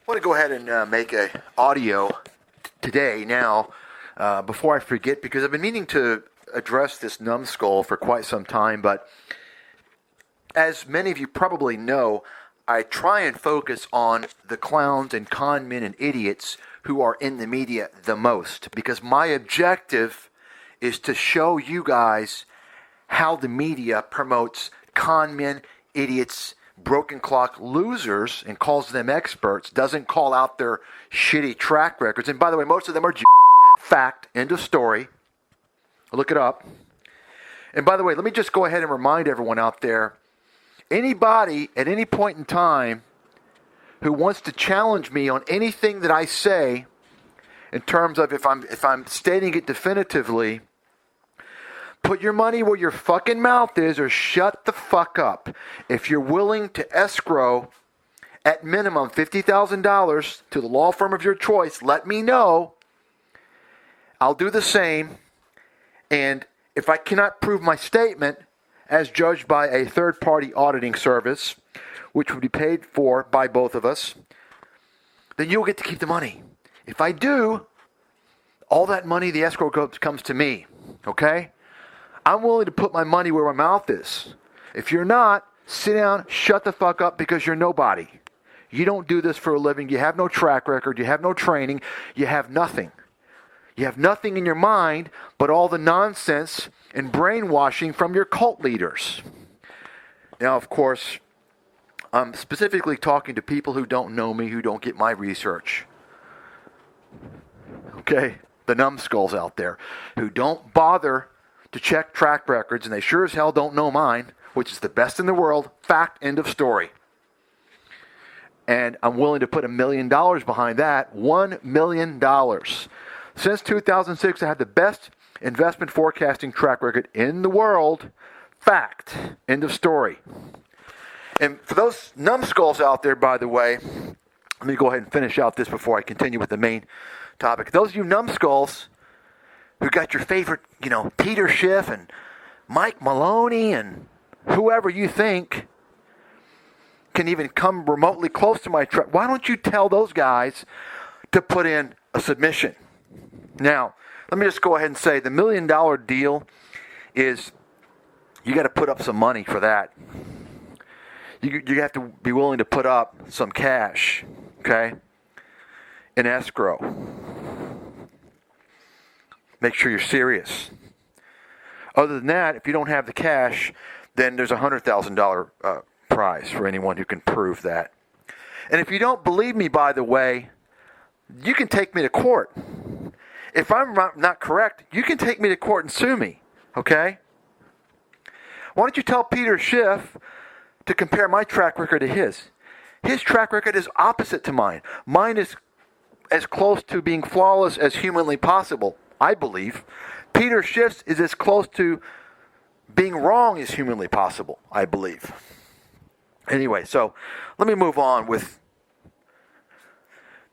I want to go ahead and make an audio today now before I forget, because I've been meaning to address this numbskull for quite some time, but as many of you probably know, I try and focus on the clowns and con men and idiots who are in the media the most, because my objective is to show you guys how the media promotes con men, idiots, broken clock losers and calls them experts, doesn't call out their shitty track records. And by the way, most of them are fact, end of story. Look it up. And by the way, let me just go ahead and remind everyone out there, anybody at any point in time who wants to challenge me on anything that I say in terms of if I'm stating it definitively, put your money where your fucking mouth is or shut the fuck up. If you're willing to escrow at minimum $50,000 to the law firm of your choice, let me know. I'll do the same. And if I cannot prove my statement as judged by a third-party auditing service, which would be paid for by both of us, then you'll get to keep the money. If I do, all that money, the escrow comes to me. Okay? I'm willing to put my money where my mouth is. If you're not, sit down, shut the fuck up, because you're nobody. You don't do this for a living. You have no track record. You have no training. You have nothing. You have nothing in your mind but all the nonsense and brainwashing from your cult leaders. Now, of course, I'm specifically talking to people who don't know me, who don't get my research. Okay? The numbskulls out there who don't bother to check track records, and they sure as hell don't know mine, which is the best in the world. Fact, end of story. And I'm willing to put $1 million behind that. $1 million. Since 2006, I had the best investment forecasting track record in the world. Fact, end of story. And for those numbskulls out there, by the way, let me go ahead and finish out this before I continue with the main topic. Those of you numbskulls who got your favorite, Peter Schiff and Mike Maloney and whoever you think can even come remotely close to my track, why don't you tell those guys to put in a submission? Now, let me just go ahead and say the $1 million deal is, you got to put up some money for that. You have to be willing to put up some cash, okay, in escrow. Make sure you're serious. Other than that, if you don't have the cash, then there's a $100,000 prize for anyone who can prove that. And if you don't believe me, by the way, you can take me to court. If I'm not correct, you can take me to court and sue me, okay? Why don't you tell Peter Schiff to compare my track record to his? His track record is opposite to mine. Mine is as close to being flawless as humanly possible, I believe. Peter Schiff's is as close to being wrong as humanly possible, I believe. Anyway, so let me move on with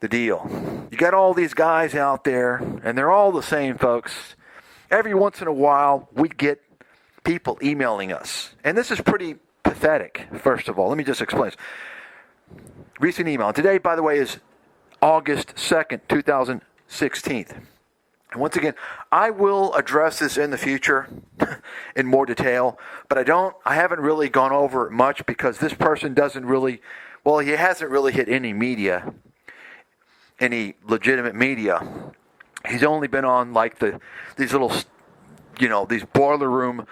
the deal. You got all these guys out there, and they're all the same, folks. Every once in a while, we get people emailing us. And this is pretty pathetic, first of all. Let me just explain. Recent email. Today, by the way, is August 2nd, 2016. And once again, I will address this in the future in more detail, but I haven't really gone over it much because this person he hasn't really hit any media, any legitimate media. He's only been on like these little, these boiler room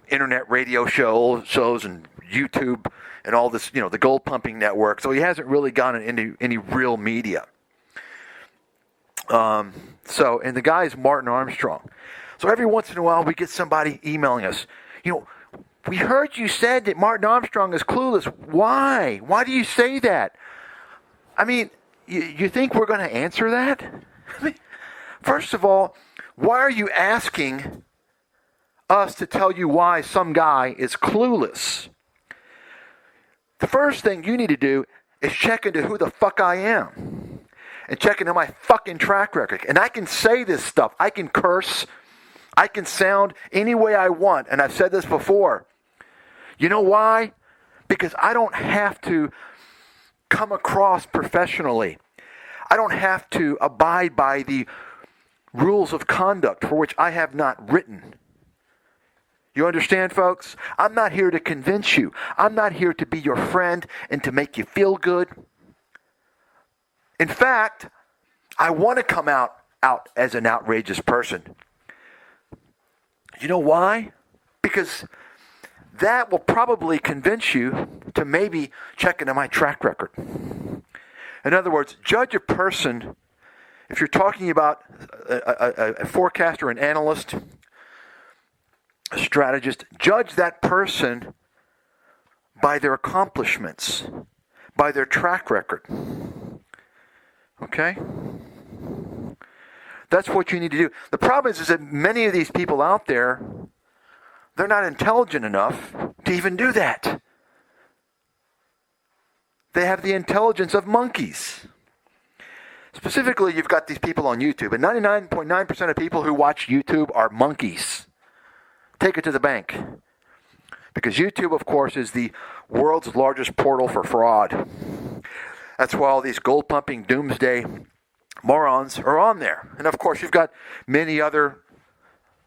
internet radio shows and YouTube and all this, the gold pumping network. So he hasn't really gone into any real media. And the guy is Martin Armstrong. So every once in a while we get somebody emailing us. We heard you said that Martin Armstrong is clueless. Why? Why do you say that? I mean, you think we're going to answer that? I mean, first of all, why are you asking us to tell you why some guy is clueless? The first thing you need to do is check into who the fuck I am. And check into my fucking track record. And I can say this stuff. I can curse. I can sound any way I want. And I've said this before. You know why? Because I don't have to come across professionally. I don't have to abide by the rules of conduct for which I have not written. You understand, folks? I'm not here to convince you. I'm not here to be your friend and to make you feel good. In fact, I want to come out as an outrageous person. You know why? Because that will probably convince you to maybe check into my track record. In other words, judge a person, if you're talking about a forecaster, an analyst, a strategist, judge that person by their accomplishments, by their track record. Okay? That's what you need to do. The problem is that many of these people out there, they're not intelligent enough to even do that. They have the intelligence of monkeys. Specifically, you've got these people on YouTube, and 99.9% of people who watch YouTube are monkeys. Take it to the bank. Because YouTube, of course, is the world's largest portal for fraud. That's why all these gold-pumping doomsday morons are on there. And of course, you've got many other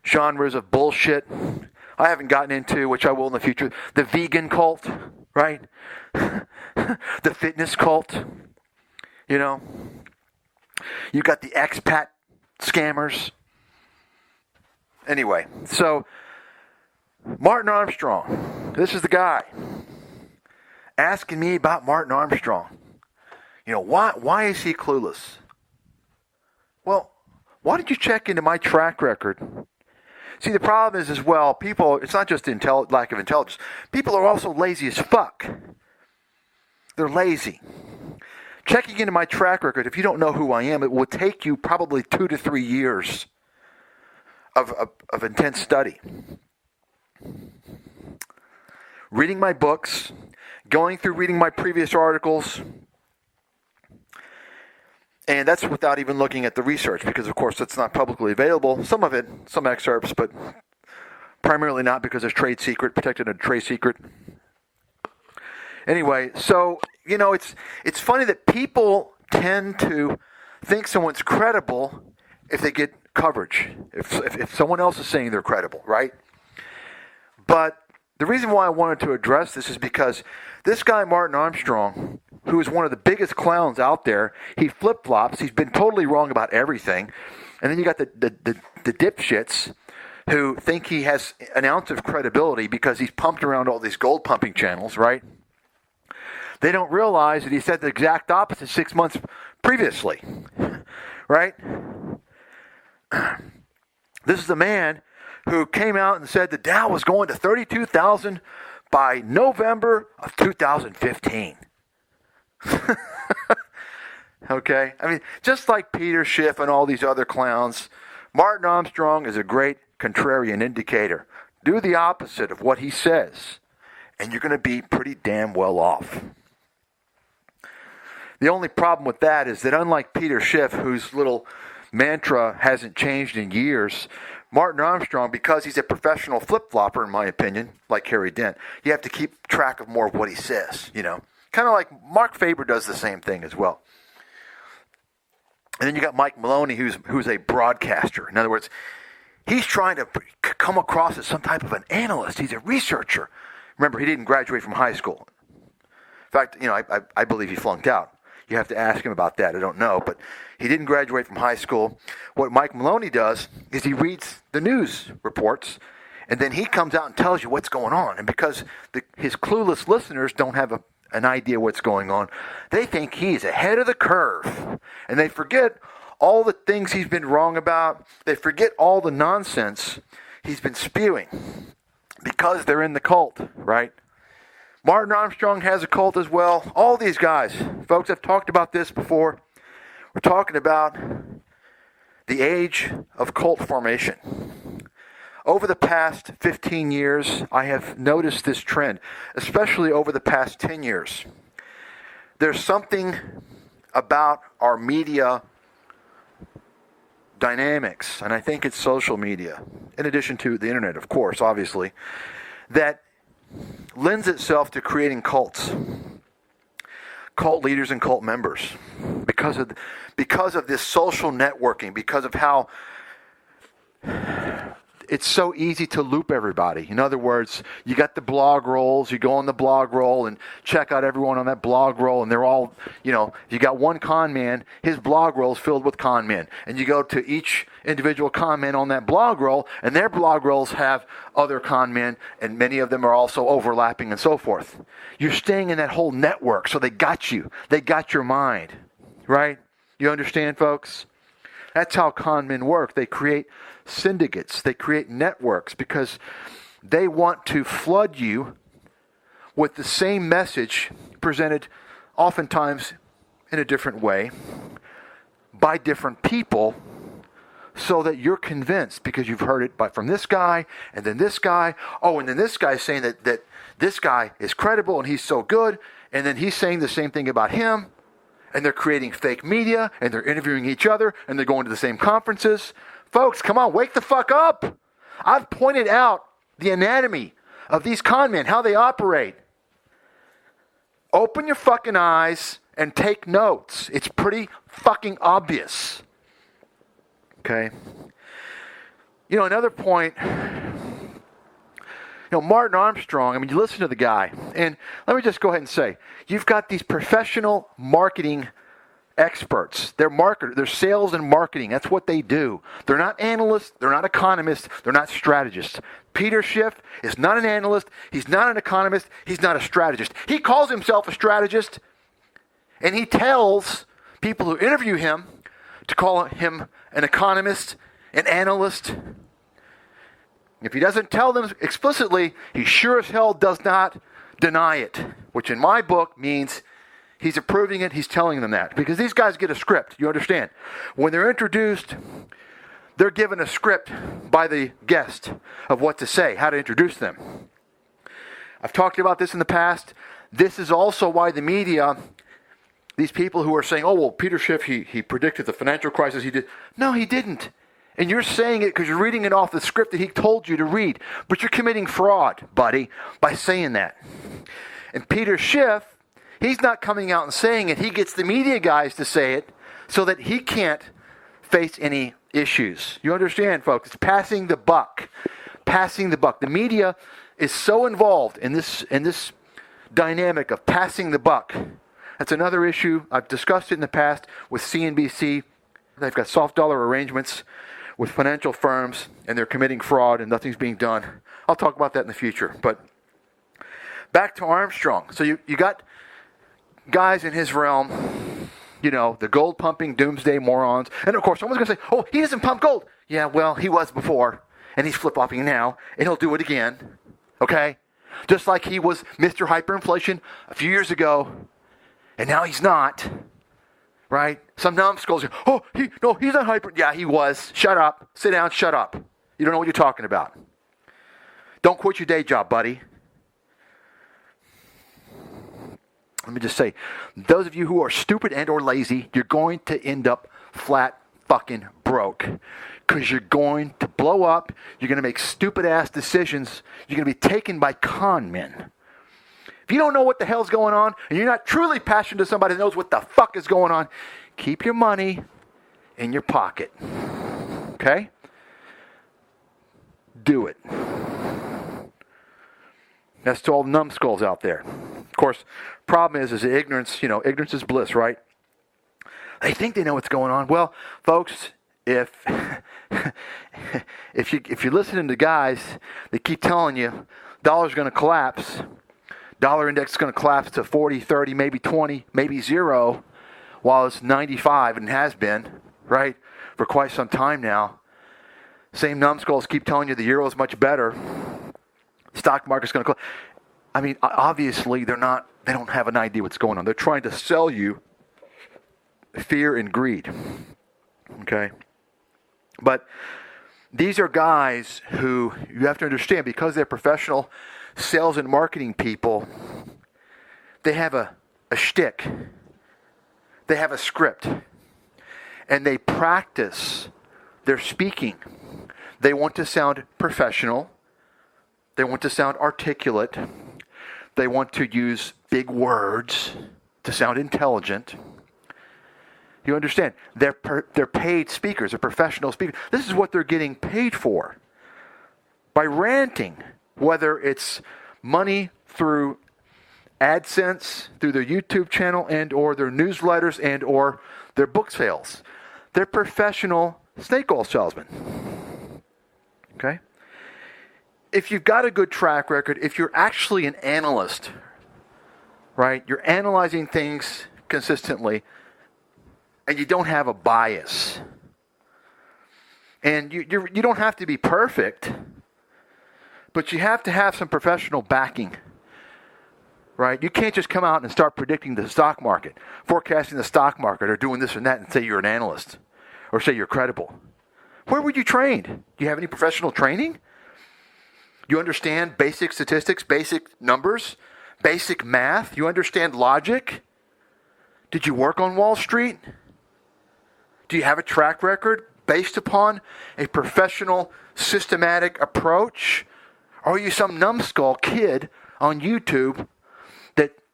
genres of bullshit I haven't gotten into, which I will in the future. The vegan cult, right? The fitness cult. You know? You've got the expat scammers. Anyway, so Martin Armstrong. This is the guy asking me about Martin Armstrong. You know, why is he clueless? Well, why don't you check into my track record? See, the problem is as well, people, it's not just lack of intelligence. People are also lazy as fuck. They're lazy. Checking into my track record, if you don't know who I am, it will take you probably 2 to 3 years of intense study. Reading my books, going through reading my previous articles, and that's without even looking at the research, because of course it's not publicly available. Some of it, some excerpts, but primarily not because it's trade secret, protected under trade secret. Anyway, so, you know, it's funny that people tend to think someone's credible if they get coverage, if someone else is saying they're credible, right? But the reason why I wanted to address this is because this guy, Martin Armstrong, who is one of the biggest clowns out there, he flip-flops. He's been totally wrong about everything. And then you got the dipshits who think he has an ounce of credibility because he's pumped around all these gold-pumping channels, right? They don't realize that he said the exact opposite 6 months previously, right? This is the man who came out and said the Dow was going to 32,000 by November of 2015. Okay? I mean, just like Peter Schiff and all these other clowns, Martin Armstrong is a great contrarian indicator. Do the opposite of what he says, and you're going to be pretty damn well off. The only problem with that is that unlike Peter Schiff, whose little mantra hasn't changed in years, Martin Armstrong, because he's a professional flip-flopper, in my opinion, like Harry Dent, you have to keep track of more of what he says, you know. Kind of like Mark Faber does the same thing as well. And then you got Mike Maloney, who's a broadcaster. In other words, he's trying to come across as some type of an analyst. He's a researcher. Remember, he didn't graduate from high school. In fact, you know, I believe he flunked out. You have to ask him about that. I don't know. But he didn't graduate from high school. What Mike Maloney does is he reads the news reports, and then he comes out and tells you what's going on. And because his clueless listeners don't have an idea what's going on, they think he's ahead of the curve. And they forget all the things he's been wrong about. They forget all the nonsense he's been spewing because they're in the cult, right? Martin Armstrong has a cult as well. All these guys, folks, I've talked about this before. We're talking about the age of cult formation. Over the past 15 years, I have noticed this trend, especially over the past 10 years. There's something about our media dynamics, and I think it's social media, in addition to the internet, of course, obviously, that lends itself to creating cults. cult leaders and cult members because of this social networking, because of how it's so easy to loop everybody. In other words, you got the blog rolls, you go on the blog roll and check out everyone on that blog roll, and they're all, you got one con man, his blog roll is filled with con men. And you go to each individual con man on that blog roll, and their blog rolls have other con men, and many of them are also overlapping and so forth. You're staying in that whole network, so they got you. They got your mind, right? You understand, folks? That's how con men work. They create syndicates. They create networks because they want to flood you with the same message presented oftentimes in a different way by different people so that you're convinced because you've heard it from this guy and then this guy. Oh, and then this guy is saying that this guy is credible and he's so good, and then he's saying the same thing about him. And they're creating fake media, and they're interviewing each other, and they're going to the same conferences. Folks, come on, wake the fuck up. I've pointed out the anatomy of these con men, how they operate. Open your fucking eyes and take notes. It's pretty fucking obvious. Okay? Another point, Martin Armstrong, you listen to the guy, and let me just go ahead and say, you've got these professional marketing experts. They're marketers. They're sales and marketing. That's what they do. They're not analysts. They're not economists. They're not strategists. Peter Schiff is not an analyst. He's not an economist. He's not a strategist. He calls himself a strategist, and he tells people who interview him to call him an economist, an analyst. If he doesn't tell them explicitly, he sure as hell does not deny it, which in my book means he's approving it, he's telling them that. Because these guys get a script, you understand. When they're introduced, they're given a script by the guest of what to say, how to introduce them. I've talked about this in the past. This is also why the media, these people who are saying, oh, well, Peter Schiff, he predicted the financial crisis, he did. No, he didn't. And you're saying it because you're reading it off the script that he told you to read. But you're committing fraud, buddy, by saying that. And Peter Schiff, he's not coming out and saying it. He gets the media guys to say it so that he can't face any issues. You understand, folks? It's passing the buck. Passing the buck. The media is so involved in this dynamic of passing the buck. That's another issue. I've discussed it in the past with CNBC. They've got soft dollar arrangements with financial firms, and they're committing fraud, and nothing's being done. I'll talk about that in the future. But back to Armstrong. So you got guys in his realm, the gold-pumping doomsday morons. And, of course, someone's going to say, oh, he doesn't pump gold. Yeah, well, he was before, and he's flip-flopping now, and he'll do it again. Okay? Just like he was Mr. Hyperinflation a few years ago, and now he's not. Right? Some numbskulls go, oh, he's not hyper. Yeah, he was. Shut up. Sit down, shut up. You don't know what you're talking about. Don't quit your day job, buddy. Let me just say, those of you who are stupid and or lazy, you're going to end up flat fucking broke. Because you're going to blow up. You're going to make stupid ass decisions. You're going to be taken by con men. If you don't know what the hell's going on, and you're not truly passionate to somebody that knows what the fuck is going on, keep your money in your pocket. Okay? Do it. That's to all the numbskulls out there. Of course, problem is ignorance, ignorance is bliss, right? They think they know what's going on. Well, folks, if you're listening to guys, they keep telling you dollar's going to collapse. Dollar index is going to collapse to 40, 30, maybe 20, maybe 0, while it's 95 and has been, right, for quite some time now. Same numbskulls keep telling you the euro is much better. Stock market's going to collapse. Obviously they don't have an idea what's going on. They're trying to sell you fear and greed. Okay? But these are guys who you have to understand, because they're professional sales and marketing people, they have a shtick. They have a script. And they practice their speaking. They want to sound professional. They want to sound articulate. They want to use big words to sound intelligent. You understand? They're paid speakers, they're professional speakers. This is what they're getting paid for. By ranting, whether it's money through AdSense, through their YouTube channel and or their newsletters and or their book sales. They're professional snake oil salesmen. Okay? If you've got a good track record, if you're actually an analyst, right? You're analyzing things consistently and you don't have a bias. And you don't have to be perfect, but you have to have some professional backing. Right? You can't just come out and start predicting the stock market, forecasting the stock market, or doing this and that and say you're an analyst or say you're credible. Where were you trained? Do you have any professional training? You understand basic statistics, basic numbers, basic math? You understand logic? Did you work on Wall Street? Do you have a track record based upon a professional, systematic approach? Or are you some numbskull kid on YouTube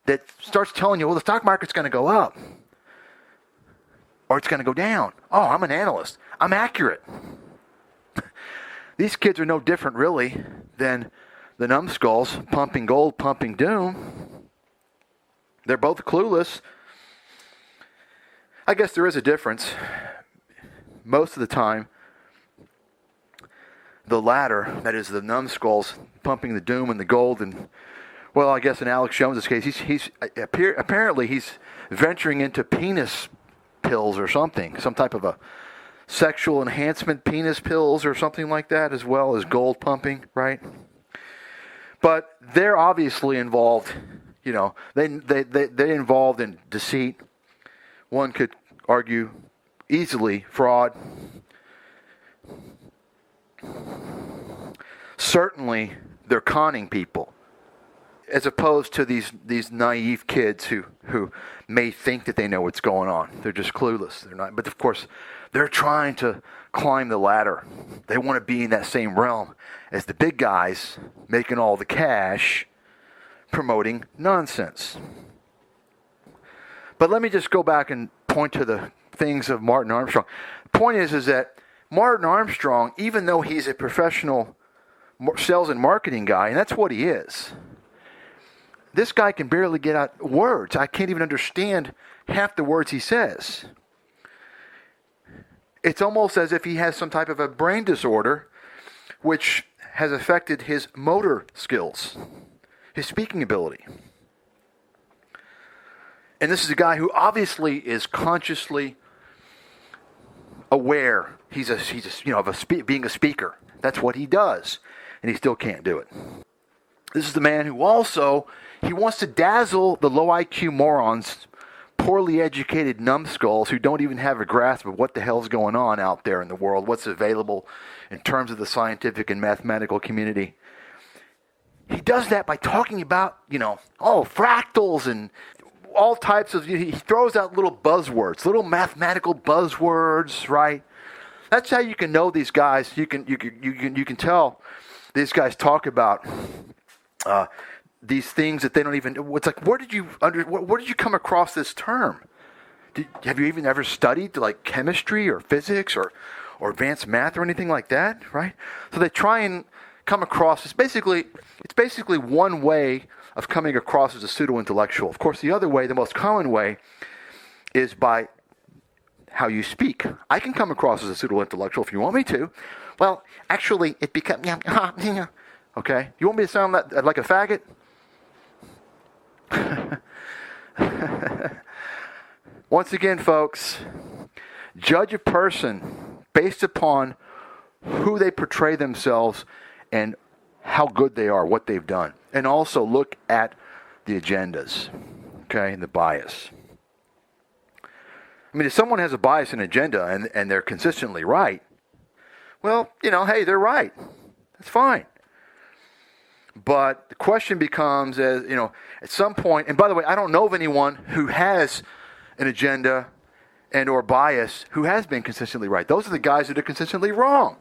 that starts telling you, well, the stock market's going to go up or it's going to go down? Oh, I'm an analyst. I'm accurate. These kids are no different, really, than the numbskulls pumping gold, pumping doom. They're both clueless. I guess there is a difference. Most of the time, the latter, that is the numbskulls pumping the doom and the gold, and well, I guess in Alex Jones' case, apparently he's venturing into penis pills or something, some type of a sexual enhancement penis pills or something like that, as well as gold pumping, right? But they're obviously involved, they're involved in deceit. One could argue easily fraud. Certainly, they're conning people, as opposed to these naive kids who may think that they know what's going on. They're just clueless. They're not. But of course, they're trying to climb the ladder. They want to be in that same realm as the big guys, making all the cash, promoting nonsense. But let me just go back and point to the things of Martin Armstrong. The point is that Martin Armstrong, even though he's a professional sales and marketing guy, and that's what he is, this guy can barely get out words. I can't even understand half the words he says. It's almost as if he has some type of a brain disorder which has affected his motor skills, his speaking ability. And this is a guy who obviously is consciously aware being a speaker. That's what he does, and he still can't do it. This is the man who also, he wants to dazzle the low IQ morons, poorly educated numbskulls who don't even have a grasp of what the hell's going on out there in the world, what's available in terms of the scientific and mathematical community. He does that by talking about, fractals and all types of, he throws out little buzzwords, little mathematical buzzwords, right? That's how you can know these guys. You can tell these guys talk about these things that they don't even. It's like, where did you come across this term? Have you even ever studied like chemistry or physics or advanced math or anything like that? Right? So they try and come across. It's basically one way of coming across as a pseudo-intellectual. Of course, the other way, the most common way, is by how you speak. I can come across as a pseudo-intellectual if you want me to. Well, actually, it becomes... Okay? You want me to sound like a faggot? Once again, folks, judge a person based upon who they portray themselves and how good they are, what they've done. And also look at the agendas, okay, and the bias. I mean, if someone has a bias and agenda and they're consistently right, well, hey, they're right. That's fine. But the question becomes, at some point, and by the way, I don't know of anyone who has an agenda and or bias who has been consistently right. Those are the guys that are consistently wrong.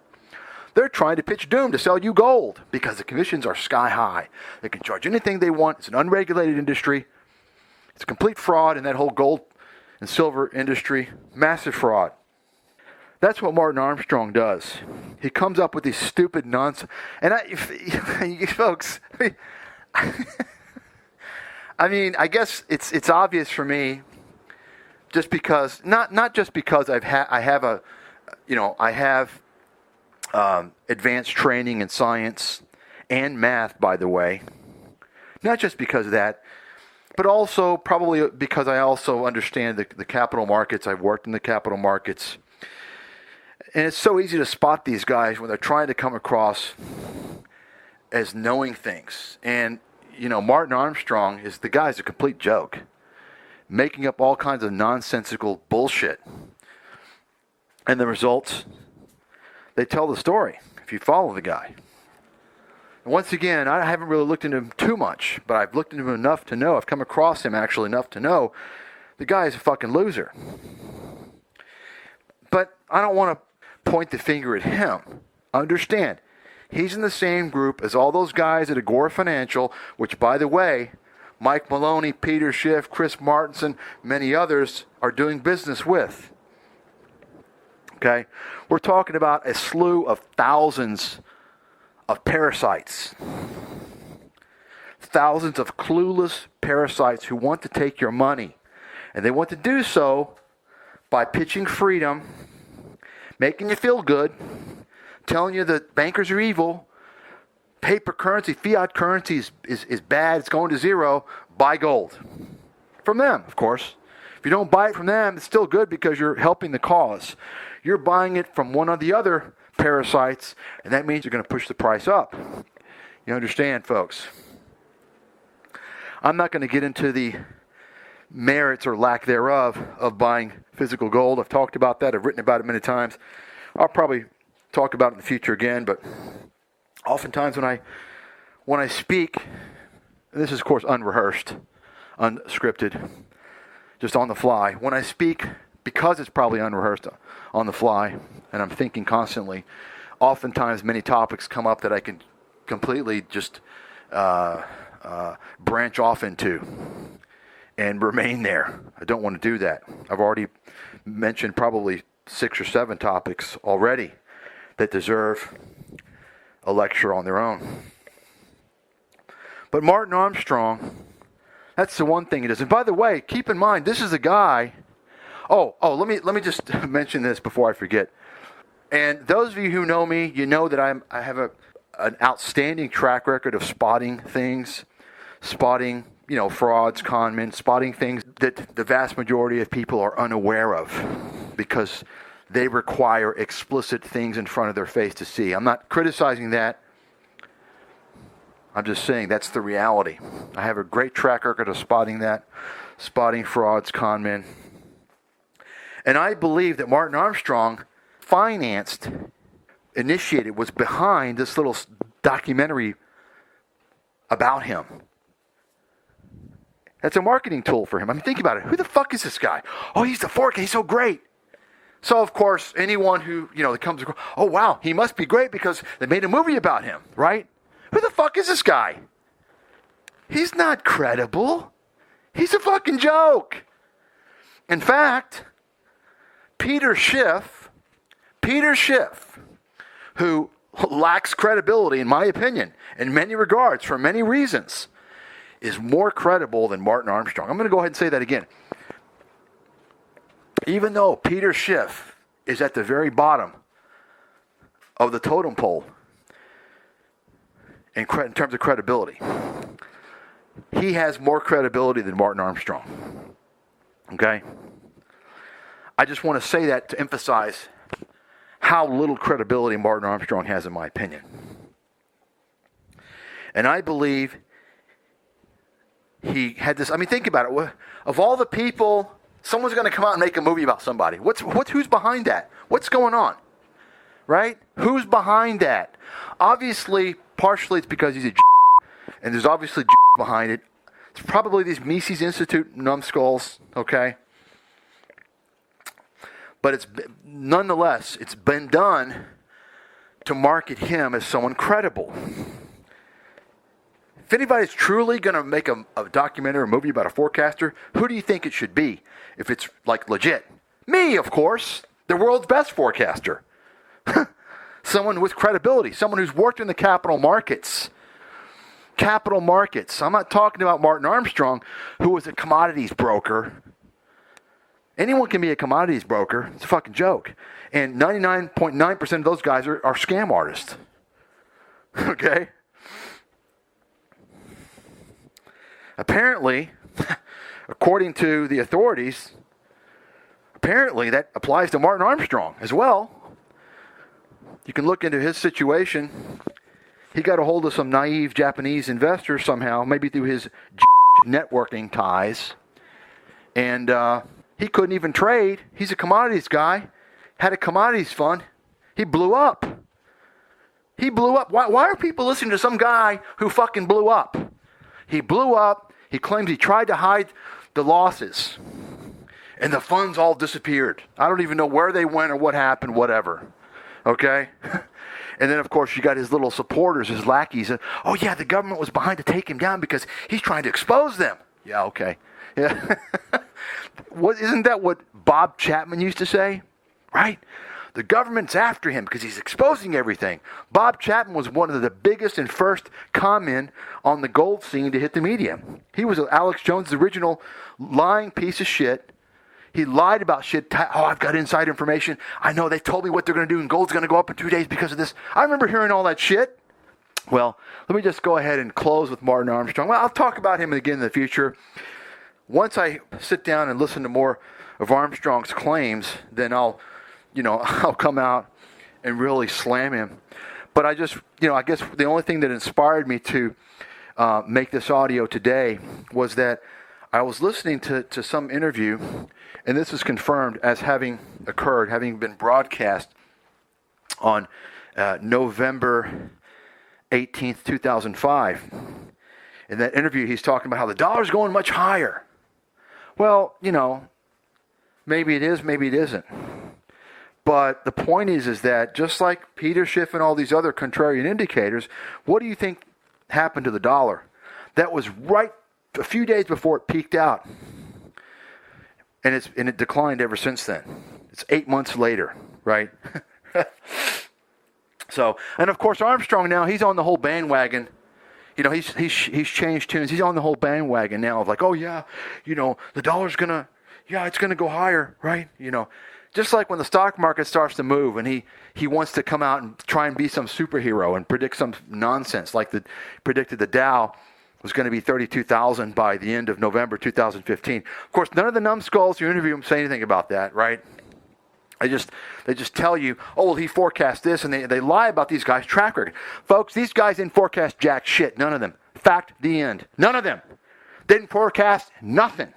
They're trying to pitch doom to sell you gold because the commissions are sky high. They can charge anything they want. It's an unregulated industry. It's a complete fraud in that whole gold and silver industry. Massive fraud. That's what Martin Armstrong does. He comes up with these stupid nonsense. And folks, I mean, I guess it's obvious for me, just because not just because I have advanced training in science and math, by the way. Not just because of that, but also probably because I also understand the capital markets. I've worked in the capital markets. And it's so easy to spot these guys when they're trying to come across as knowing things. And, Martin Armstrong the guy's a complete joke, making up all kinds of nonsensical bullshit. And the results, they tell the story if you follow the guy. And once again, I haven't really looked into him too much, but I've looked into him enough to know, I've come across him actually enough to know the guy is a fucking loser. But I don't want to point the finger at him. Understand, he's in the same group as all those guys at Agora Financial, which, by the way, Mike Maloney, Peter Schiff, Chris Martenson, many others are doing business with. Okay? We're talking about a slew of thousands of parasites. Thousands of clueless parasites who want to take your money. And they want to do so by pitching freedom, making you feel good, telling you that bankers are evil, paper currency, fiat currency is bad, it's going to zero, buy gold. From them, of course. If you don't buy it from them, it's still good because you're helping the cause. You're buying it from one of the other parasites, and that means you're going to push the price up. You understand, folks? I'm not going to get into the merits or lack thereof of buying physical gold. I've talked about that. I've written about it many times. I'll probably talk about it in the future again, but oftentimes when I speak, and this is of course unrehearsed, unscripted, just on the fly. When I speak, because it's probably unrehearsed, on the fly, and I'm thinking constantly, oftentimes many topics come up that I can completely just branch off into and remain there. I don't want to do that. I've already mentioned probably 6 or 7 topics already that deserve a lecture on their own. But Martin Armstrong, that's the one thing he does. And by the way, keep in mind, this is a guy. Let me just mention this before I forget. And those of you who know me, you know that I have an outstanding track record of spotting things, spotting frauds, con men, spotting things that the vast majority of people are unaware of because they require explicit things in front of their face to see. I'm not criticizing that. I'm just saying that's the reality. I have a great track record of spotting that, spotting frauds, con men. And I believe that Martin Armstrong was behind this little documentary about him. That's a marketing tool for him. I mean, think about it. Who the fuck is this guy? Oh, he's the 4K. He's so great. So, of course, anyone who, that comes across, oh, wow, he must be great because they made a movie about him, right? Who the fuck is this guy? He's not credible. He's a fucking joke. In fact, Peter Schiff, who lacks credibility, in my opinion, in many regards, for many reasons, is more credible than Martin Armstrong. I'm going to go ahead and say that again. Even though Peter Schiff is at the very bottom of the totem pole in terms of credibility, he has more credibility than Martin Armstrong. Okay? I just want to say that to emphasize how little credibility Martin Armstrong has, in my opinion. And I believe he had this. I mean, think about it. Of all the people, someone's going to come out and make a movie about somebody. Who's behind that? What's going on? Right? Who's behind that? Obviously, partially it's because he's a and there's obviously behind it. It's probably these Mises Institute numbskulls, okay? But nonetheless, it's been done to market him as someone credible. If anybody's truly going to make a documentary or movie about a forecaster, who do you think it should be? If it's like legit. Me, of course. The world's best forecaster. Someone with credibility. Someone who's worked in the capital markets. Capital markets. I'm not talking about Martin Armstrong, who was a commodities broker. Anyone can be a commodities broker. It's a fucking joke. And 99.9% of those guys are scam artists. Okay? Apparently, according to the authorities, apparently that applies to Martin Armstrong as well. You can look into his situation. He got a hold of some naive Japanese investors somehow, maybe through his networking ties. And he couldn't even trade. He's a commodities guy. Had a commodities fund. He blew up. He blew up. Why are people listening to some guy who fucking blew up? He blew up. He claims he tried to hide the losses. And the funds all disappeared. I don't even know where they went or what happened, whatever. Okay? And then, of course, you got his little supporters, his lackeys. Oh, yeah, the government was behind to take him down because he's trying to expose them. Yeah, okay. Yeah. Isn't that what Bob Chapman used to say? Right? The government's after him because he's exposing everything. Bob Chapman was one of the biggest and first con men on the gold scene to hit the media. He was Alex Jones' original lying piece of shit. He lied about shit. Oh, I've got inside information. I know they told me what they're going to do and gold's going to go up in 2 days because of this. I remember hearing all that shit. Well, let me just go ahead and close with Martin Armstrong. Well, I'll talk about him again in the future. Once I sit down and listen to more of Armstrong's claims, then I'll come out and really slam him. But I just, I guess the only thing that inspired me to make this audio today was that I was listening to some interview, and this is confirmed as having occurred, having been broadcast on November 18th, 2005. In that interview, he's talking about how the dollar's going much higher. Well, maybe it is, maybe it isn't. But the point is that just like Peter Schiff and all these other contrarian indicators, what do you think happened to the dollar? That was right a few days before it peaked out. And it declined ever since then. It's 8 months later, right? So, and of course Armstrong now, he's on the whole bandwagon. He's changed tunes. He's on the whole bandwagon now of like, oh yeah, the dollar's it's gonna go higher, right? Just like when the stock market starts to move and he wants to come out and try and be some superhero and predict some nonsense, like predicted the Dow was going to be 32,000 by the end of November 2015. Of course, none of the numbskulls who interview him say anything about that, right? They just tell you, oh, well, he forecast this, and they lie about these guys' track record. Folks, these guys didn't forecast jack shit. None of them. Fact, the end. None of them. Didn't forecast nothing.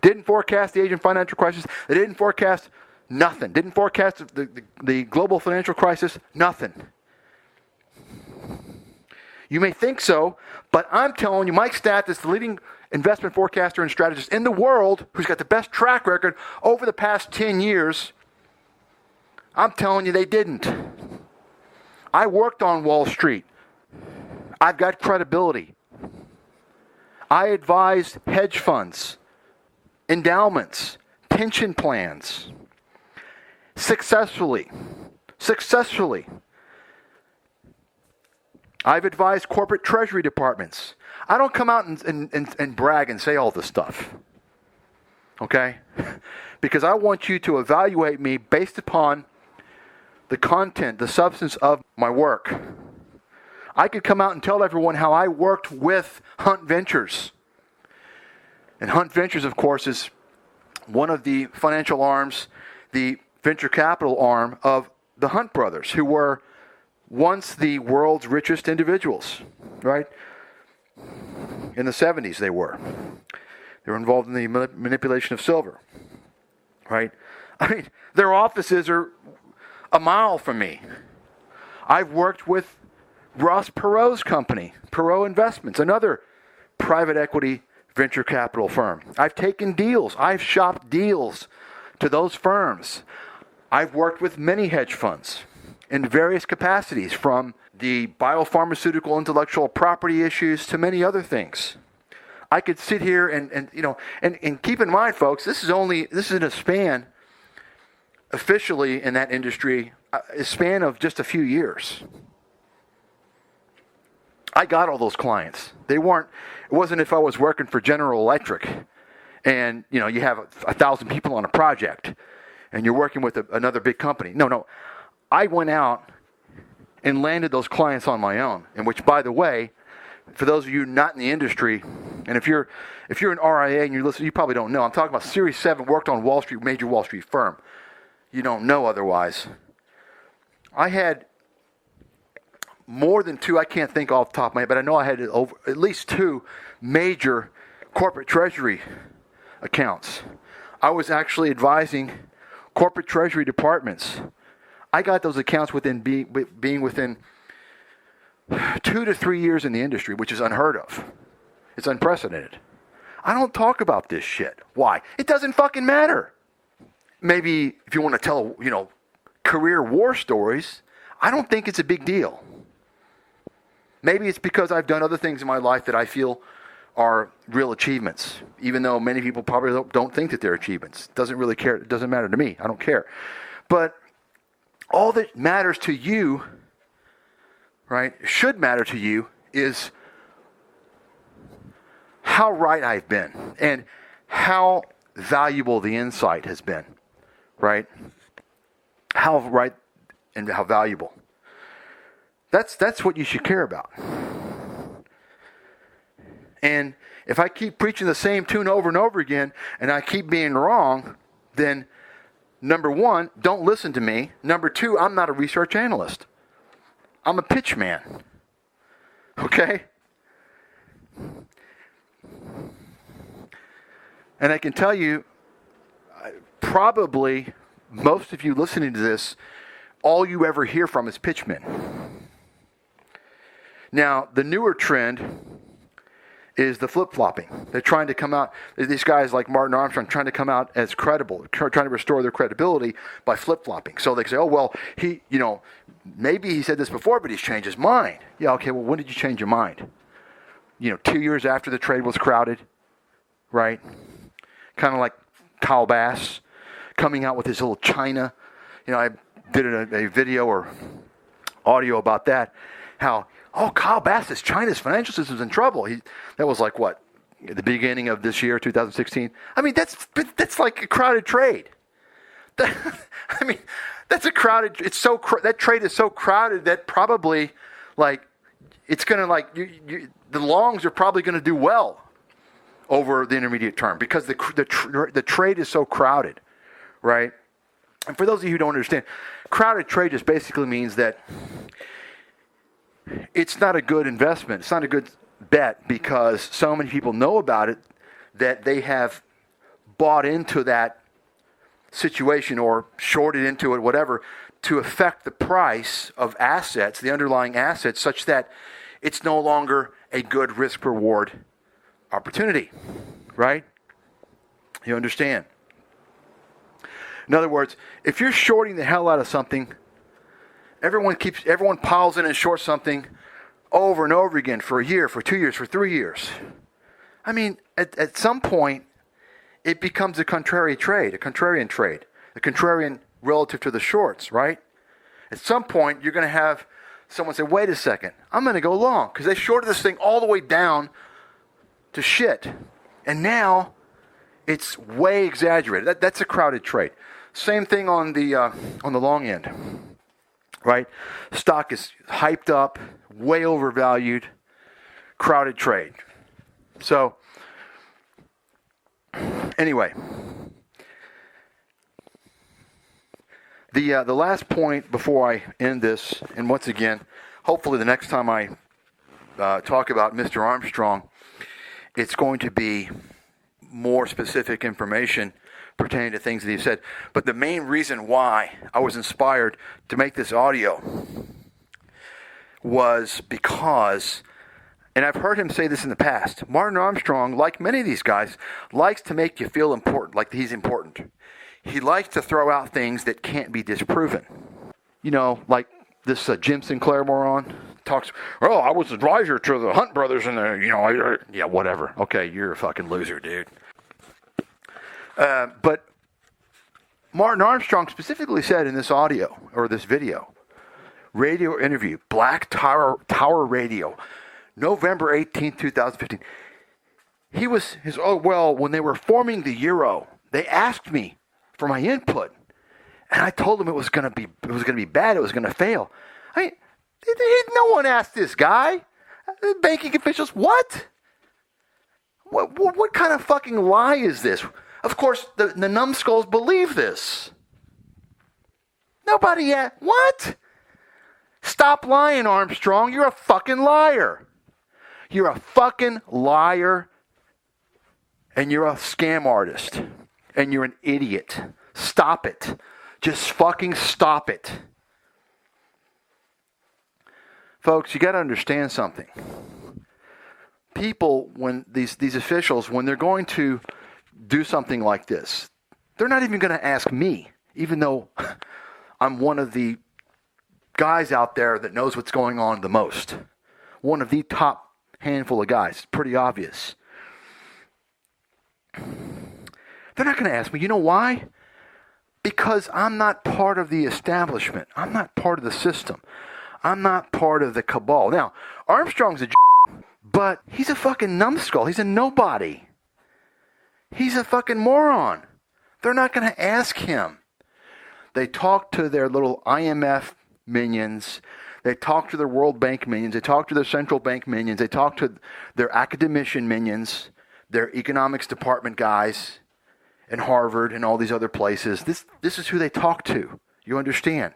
Didn't forecast the Asian financial crisis. They didn't forecast nothing. Didn't forecast the global financial crisis. Nothing. You may think so, but I'm telling you, Mike Stathis, the leading investment forecaster and strategist in the world, who's got the best track record over the past 10 years, I'm telling you they didn't. I worked on Wall Street. I've got credibility. I advised hedge funds, endowments, pension plans, successfully. I've advised corporate treasury departments. I don't come out and brag and say all this stuff. Okay? Because I want you to evaluate me based upon the content, the substance of my work. I could come out and tell everyone how I worked with Hunt Ventures. And Hunt Ventures, of course, is one of the financial arms, the venture capital arm of the Hunt brothers, who were once the world's richest individuals, right? In the 70s they were. They were involved in the manipulation of silver, right? I mean, their offices are a mile from me. I've worked with Ross Perot's company, Perot Investments, another private equity venture capital firm. I've taken deals. I've shopped deals to those firms. I've worked with many hedge funds in various capacities, from the biopharmaceutical intellectual property issues to many other things. I could sit here and keep in mind, folks, this is in a span, officially in that industry, a span of just a few years. I got all those clients. It wasn't if I was working for General Electric and, you have 1,000 people on a project and you're working with another big company. No. I went out and landed those clients on my own, and which, by the way, for those of you not in the industry, and if you're an RIA and you listen, you probably don't know. I'm talking about Series 7, worked on Wall Street, major Wall Street firm. You don't know otherwise. I had more than two, I can't think off the top of my head, but I know I had at least two major corporate treasury accounts. I was actually advising corporate treasury departments. I got those accounts being within 2 to 3 years in the industry, which is unheard of. It's unprecedented. I don't talk about this shit. Why? It doesn't fucking matter. Maybe if you want to tell, career war stories, I don't think it's a big deal. Maybe it's because I've done other things in my life that I feel are real achievements, even though many people probably don't think that they're achievements. Doesn't really care. It doesn't matter to me. I don't care. But all that matters to you, right, should matter to you, is how right I've been and how valuable the insight has been, right? How right and how valuable. That's what you should care about. And if I keep preaching the same tune over and over again and I keep being wrong, then number one, don't listen to me. Number two, I'm not a research analyst. I'm a pitch man. Okay? And I can tell you, probably most of you listening to this, all you ever hear from is pitchmen. Now, the newer trend is the flip-flopping. They're trying to come out, these guys like Martin Armstrong, trying to come out as credible, trying to restore their credibility by flip-flopping. So they say, oh, well, maybe he said this before, but he's changed his mind. Yeah, okay, well, when did you change your mind? 2 years after the trade was crowded, right? Kind of like Kyle Bass coming out with his little China. I did a video or audio about that, how, Kyle Bass says China's financial system's in trouble. That was like what? At the beginning of this year, 2016? I mean, that's like a crowded trade. That's a crowded, that trade is so crowded that probably, it's going to, the longs are probably going to do well over the intermediate term because the trade is so crowded, right? And for those of you who don't understand, crowded trade just basically means that it's not a good investment. It's not a good bet because so many people know about it that they have bought into that situation or shorted into it, whatever, to affect the price of assets, the underlying assets, such that it's no longer a good risk-reward opportunity, right? You understand? In other words, if you're shorting the hell out of something, everyone piles in and shorts something over and over again for a year, for 2 years, for 3 years. I mean, at some point, it becomes a contrarian trade, a contrarian relative to the shorts, right? At some point, you're going to have someone say, wait a second, I'm going to go long because they shorted this thing all the way down to shit. And now it's way exaggerated. That's a crowded trade. Same thing on the long end, right? Stock is hyped up, way overvalued, crowded trade. So, anyway, the last point before I end this, and once again, hopefully the next time I talk about Mr. Armstrong, it's going to be more specific information pertaining to things that he said. But the main reason why I was inspired to make this audio was because, and I've heard him say this in the past, Martin Armstrong, like many of these guys, likes to make you feel important, like he's important. He likes to throw out things that can't be disproven. Like This Jim Sinclair moron talks, oh, I was advisor to the Hunt brothers and yeah, whatever. Okay, you're a fucking loser, dude. But Martin Armstrong specifically said in this audio, or this video, radio interview, Black Tower Radio, November 18th, 2015. When they were forming the euro, they asked me for my input, and I told them it was going to be bad, it was going to fail. No one asked this guy. Banking officials, what? What kind of fucking lie is this? Of course, the numbskulls believe this. Nobody asked. What? Stop lying, Armstrong. You're a fucking liar. You're a fucking liar. And you're a scam artist. And you're an idiot. Stop it. Just fucking stop it. Folks, you got to understand something. People, when these officials, when they're going to do something like this, they're not even going to ask me, even though I'm one of the guys out there that knows what's going on the most. One of the top handful of guys. It's pretty obvious. They're not going to ask me. You know why? Because I'm not part of the establishment. I'm not part of the system. I'm not part of the cabal. Now, Armstrong's a but he's a fucking numbskull. He's a nobody. He's a fucking moron. They're not going to ask him. They talk to their little IMF minions. They talk to their World Bank minions. They talk to their central bank minions. They talk to their academician minions, their economics department guys in Harvard and all these other places. This is who they talk to. You understand?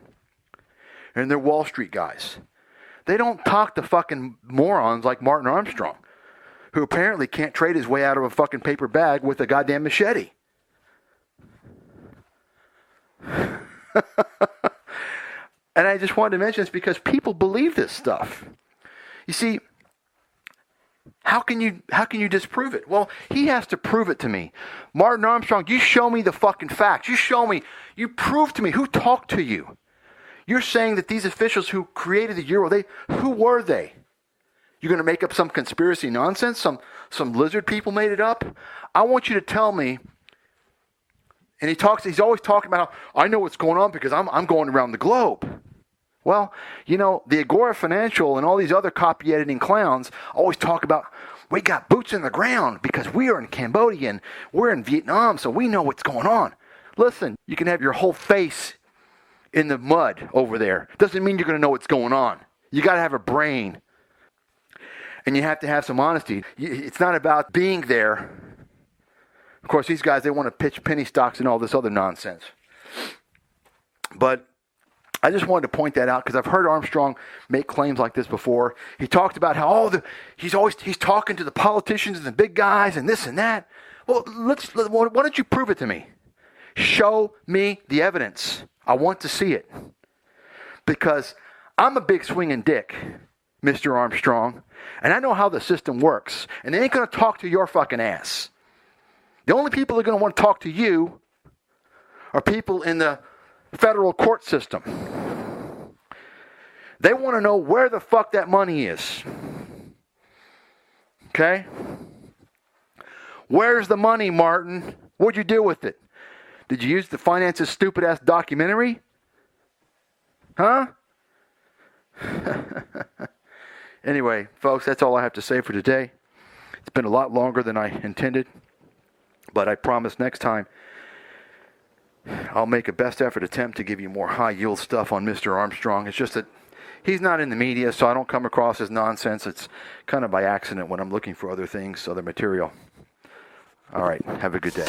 And they're Wall Street guys. They don't talk to fucking morons like Martin Armstrong, who apparently can't trade his way out of a fucking paper bag with a goddamn machete. And I just wanted to mention this because people believe this stuff. You see, how can you disprove it? Well, he has to prove it to me. Martin Armstrong, you show me the fucking facts. You prove to me who talked to you. You're saying that these officials who created the euro, who were they? You're going to make up some conspiracy nonsense? Some lizard people made it up? I want you to tell me. And he's always talking about how I know what's going on because I'm going around the globe. Well, the Agora Financial and all these other copy editing clowns always talk about we got boots in the ground because we are in Cambodia and we're in Vietnam, so we know what's going on. Listen, you can have your whole face in the mud over there. Doesn't mean you're going to know what's going on. You got to have a brain. And you have to have some honesty. It's not about being there. Of course, these guys, they want to pitch penny stocks and all this other nonsense. But I just wanted to point that out because I've heard Armstrong make claims like this before. He talked about how he's talking to the politicians and the big guys and this and that. Well, why don't you prove it to me? Show me the evidence. I want to see it. Because I'm a big swinging dick, Mr. Armstrong, and I know how the system works. And they ain't going to talk to your fucking ass. The only people that are going to want to talk to you are people in the federal court system. They want to know where the fuck that money is. Okay? Where's the money, Martin? What'd you do with it? Did you use the Finance's stupid-ass documentary? Huh? Anyway, folks, that's all I have to say for today. It's been a lot longer than I intended, but I promise next time I'll make a best effort attempt to give you more high-yield stuff on Mr. Armstrong. It's just that he's not in the media, so I don't come across as nonsense. It's kind of by accident when I'm looking for other things, other material. All right, have a good day.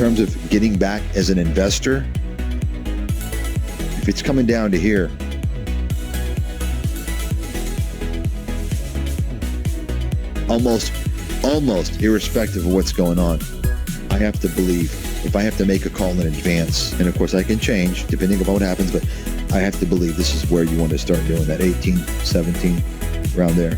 terms of getting back as an investor, if it's coming down to here, almost irrespective of what's going on, I have to believe, if I have to make a call in advance, and of course I can change depending on what happens, but I have to believe this is where you want to start doing that 18, 17, around there.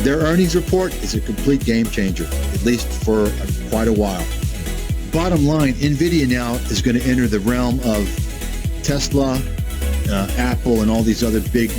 Their earnings report is a complete game changer, at least for quite a while. bottom line, NVIDIA now is going to enter the realm of Tesla, Apple, and all these other big,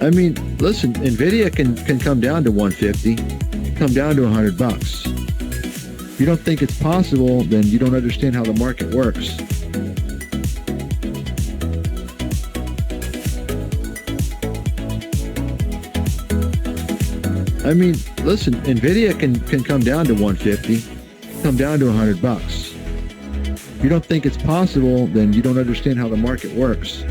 I mean, listen, NVIDIA can come down to 150, come down to $100. If you don't think it's possible, then you don't understand how the market works. I mean, listen, NVIDIA can come down to 150, come down to $100. If you don't think it's possible, then you don't understand how the market works.